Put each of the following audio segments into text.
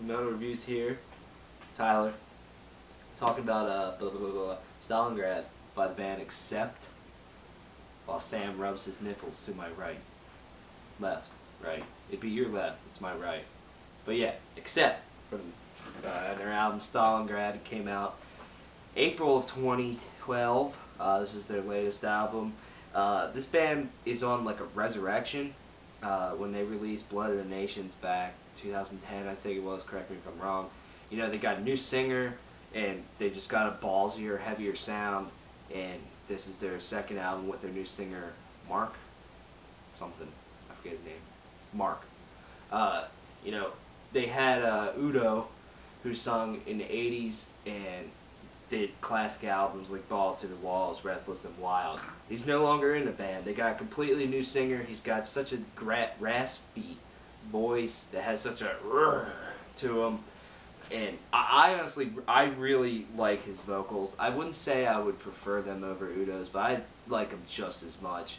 Metal Reviews here. Tyler. Talking about Stalingrad by the band Accept, while Sam rubs his nipples to my right. Left, right. It'd be your left, it's my right. But yeah, Accept from their album Stalingrad. It came out April of 2012. This is their latest album. This band is on like a resurrection. When they released Blood of the Nations back 2010, I think it was, correct me if I'm wrong. You know, they got a new singer, and they just got a ballsier, heavier sound, and this is their second album with their new singer, Mark something, I forget his name, Mark. You know, they had Udo, who sung in the 80s and did classic albums like Balls to the Walls, Restless and Wild. He's no longer in the band. They got a completely new singer. He's got such a raspy voice that has such a to him. And I honestly, I really like his vocals. I wouldn't say I would prefer them over Udo's, but I like them just as much.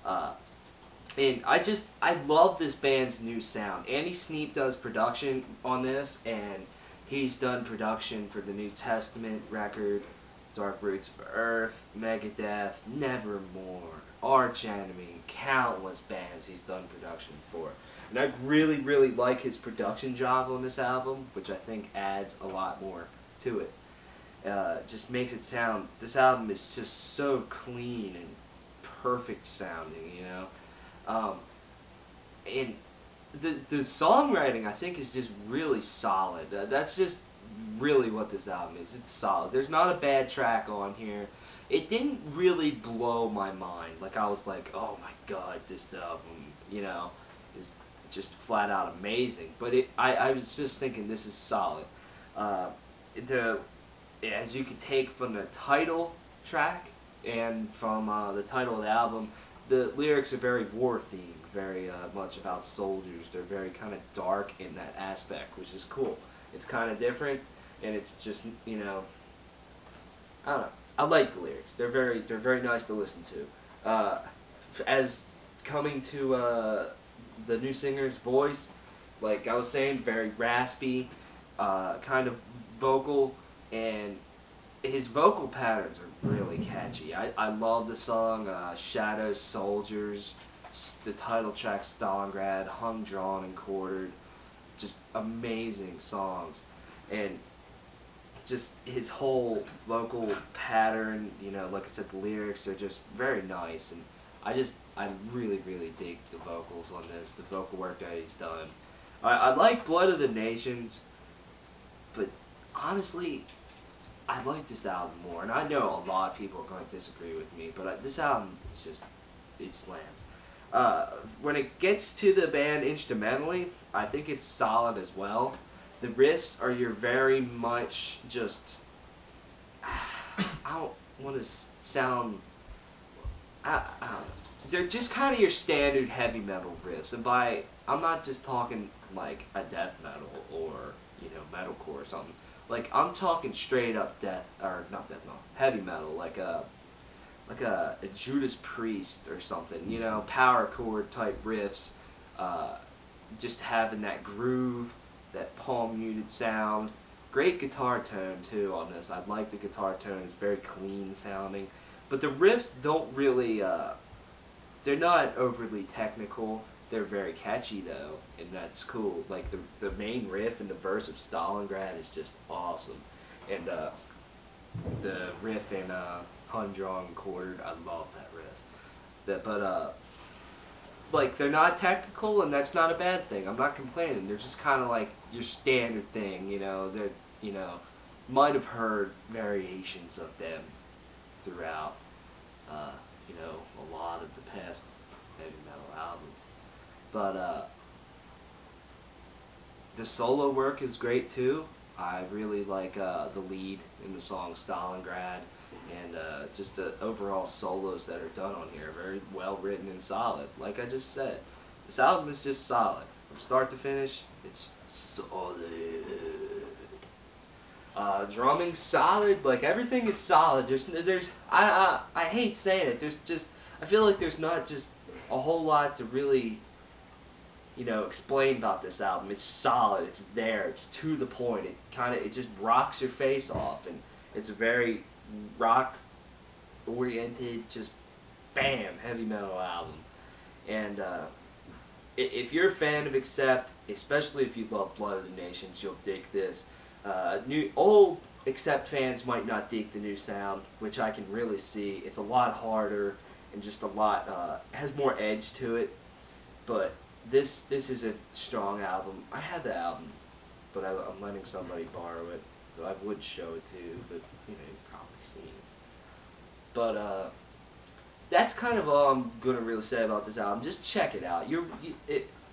And I love this band's new sound. Andy Sneap does production on this, and he's done production for the New Testament record, Dark Roots of Earth, Megadeth, Nevermore, Arch Enemy, countless bands he's done production for. And I really, really like his production job on this album, which I think adds a lot more to it. Just makes it sound, this album is just so clean and perfect sounding, you know. And the songwriting, I think, is just really solid. That's just really what this album is. It's solid. There's not a bad track on here. It didn't really blow my mind. Like, I was like, oh my god, this album, you know, is just flat out amazing. But I was just thinking, this is solid. As you can take from the title track and from the title of the album, the lyrics are very war-themed, very much about soldiers. They're very kind of dark in that aspect, which is cool. It's kind of different, and it's just, you know, I don't know. I like the lyrics. They're very nice to listen to. As coming to the new singer's voice, like I was saying, very raspy, kind of vocal, and his vocal patterns are really catchy. I love the song Shadows, Soldiers, the title track Stalingrad, Hung, Drawn, and Quartered. Just amazing songs. And just his whole vocal pattern, you know, like I said, the lyrics are just very nice. And I really, really dig the vocals on this, the vocal work that he's done. I like Blood of the Nations, but honestly, I like this album more, and I know a lot of people are going to disagree with me, but this album is just, it slams. When it gets to the band instrumentally, I think it's solid as well. The riffs are your very much just, I don't want to sound, they're just kind of your standard heavy metal riffs, and I'm not just talking like a death metal or, you know, metalcore or something. Like, I'm talking straight up heavy metal, like a Judas Priest or something, you know, power chord type riffs, just having that groove, that palm muted sound. Great guitar tone too on this. I like the guitar tone. It's very clean sounding, but the riffs don't really, they're not overly technical. They're very catchy though, and that's cool. Like the main riff and the verse of Stalingrad is just awesome, and the riff in Hung, Drawn, and Quartered, I love that riff. But like, they're not technical, and that's not a bad thing. I'm not complaining. They're just kind of like your standard thing, you know. They're, you know, might have heard variations of them throughout, you know, a lot of the past heavy metal albums. But the solo work is great too. I really like the lead in the song Stalingrad, and just the overall solos that are done on here are very well written and solid. Like I just said, this album is just solid. From start to finish, it's solid. Drumming solid, like everything is solid. I hate saying it, I feel like there's not just a whole lot to really explain about this album. It's solid. It's there. It's to the point. It just rocks your face off, and it's a very rock oriented, just bam, heavy metal album. And if you're a fan of Accept, especially if you love Blood of the Nations, you'll dig this. Old Accept fans might not dig the new sound, which I can really see. It's a lot harder and just a lot has more edge to it. But this is a strong album. I had the album, but I'm letting somebody borrow it, so I would show it to you, but you've probably seen it. But that's kind of all I'm gonna really say about this album. Just check it out.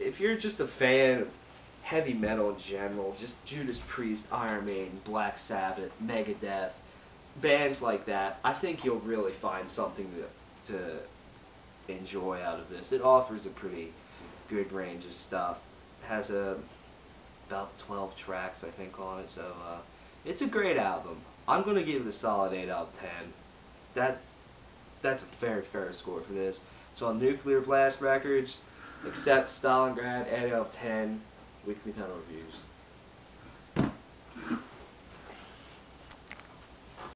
If you're just a fan of heavy metal in general, just Judas Priest, Iron Maiden, Black Sabbath, Megadeth, bands like that, I think you'll really find something to enjoy out of this. It offers a pretty good range of stuff. It has about 12 tracks, I think, on it, so it's a great album. I'm gonna give it a solid 8 out of 10. That's a very fair score for this. So on Nuclear Blast Records, Accept, Stalingrad, 8 out of 10. Weekly Metal Reviews.